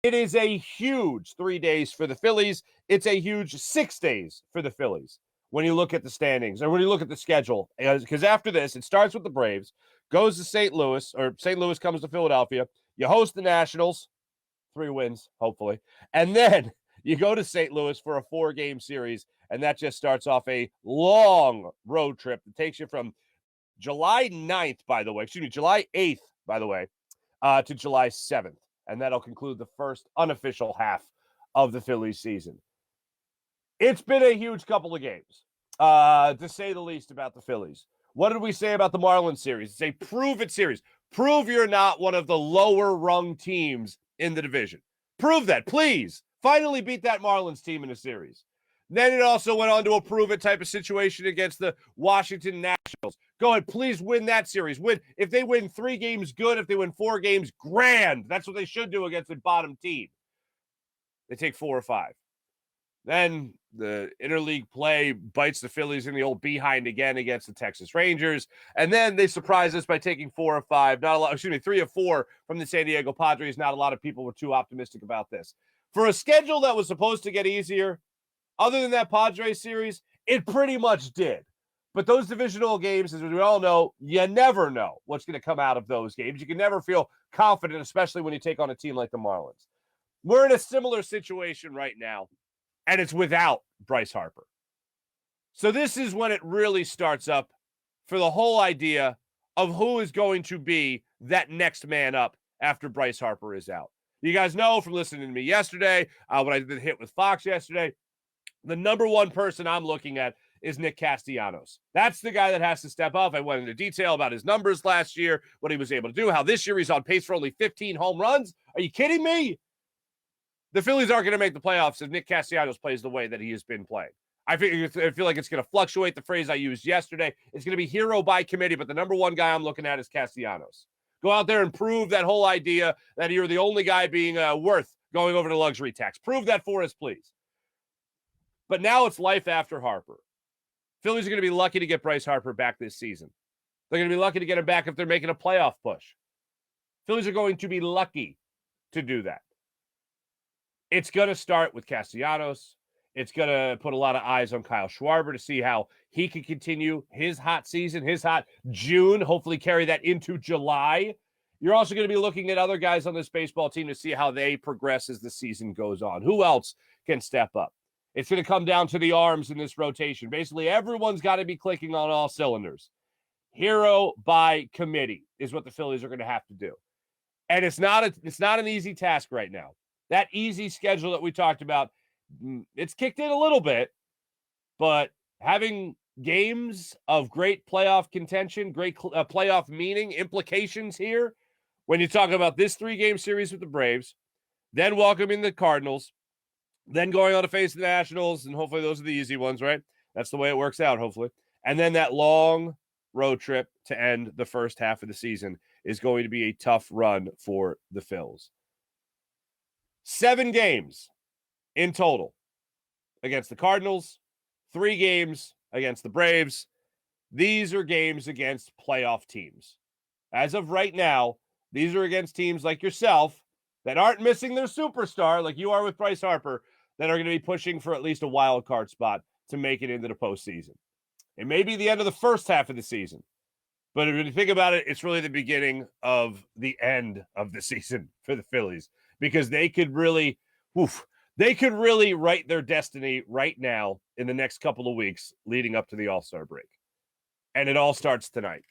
It is a huge 3 days for the Phillies. It's a huge 6 days for the Phillies when you look at the standings or when you look at the schedule. Because after this, it starts with the Braves, goes to St. Louis, or St. Louis comes to Philadelphia. You host the Nationals, 3 wins, hopefully. And then you go to St. Louis for a 4-game series, and that just starts off a long road trip that takes you from July 9th, July 8th, by the way, to July 7th. And that'll conclude the first unofficial half of the Phillies season. It's been a huge couple of games, to say the least, about the Phillies. What did we say about the Marlins series? It's a prove-it series. Prove you're not one of the lower-rung teams in the division. Prove that, please. Finally beat that Marlins team in a series. Then it also went on to a prove-it type of situation against the Washington Nationals. Go ahead, please win that series. Win. If they win 3 games, good. If they win 4 games, grand. That's what they should do against the bottom team. They take 4 or 5. Then the interleague play bites the Phillies in the old behind again against the Texas Rangers. And then they surprise us by taking 4 or 5. 3 or 4 from the San Diego Padres. Not a lot of people were too optimistic about this. For a schedule that was supposed to get easier, other than that Padres series, it pretty much did. But those divisional games, as we all know, you never know what's going to come out of those games. You can never feel confident, especially when you take on a team like the Marlins. We're in a similar situation right now, and it's without Bryce Harper. So this is when it really starts up for the whole idea of who is going to be that next man up after Bryce Harper is out. You guys know from listening to me yesterday, when I did the hit with Fox yesterday, the number one person I'm looking at is Nick Castellanos. That's the guy that has to step up. I went into detail about his numbers last year, what he was able to do, how this year he's on pace for only 15 home runs. Are you kidding me? The Phillies aren't going to make the playoffs if Nick Castellanos plays the way that he has been playing. I feel like it's going to fluctuate. The phrase I used yesterday, it's going to be hero by committee, but the number one guy I'm looking at is Castellanos. Go out there and prove that whole idea that you're the only guy being worth going over to luxury tax. Prove that for us, please. But now it's life after Harper. Phillies are going to be lucky to get Bryce Harper back this season. They're going to be lucky to get him back if they're making a playoff push. Phillies are going to be lucky to do that. It's going to start with Castellanos. It's going to put a lot of eyes on Kyle Schwarber to see how he can continue his hot season, his hot June, hopefully carry that into July. You're also going to be looking at other guys on this baseball team to see how they progress as the season goes on. Who else can step up? It's going to come down to the arms in this rotation. Basically, everyone's got to be clicking on all cylinders. Hero by committee is what the Phillies are going to have to do. And it's not an easy task right now. That easy schedule that we talked about, it's kicked in a little bit, but having games of great playoff contention, great playoff meaning, implications here, when you talk about this 3-game series with the Braves, then welcoming the Cardinals, then going on to face the Nationals, and hopefully those are the easy ones, right? That's the way it works out, hopefully. And then that long road trip to end the first half of the season is going to be a tough run for the Phils. 7 games in total against the Cardinals, 3 games against the Braves. These are games against playoff teams. As of right now, these are against teams like yourself that aren't missing their superstar, like you are with Bryce Harper, that are going to be pushing for at least a wild card spot to make it into the postseason. It may be the end of the first half of the season, but if you think about it, it's really the beginning of the end of the season for the Phillies, because they could really write their destiny right now in the next couple of weeks leading up to the All-Star break. And it all starts tonight.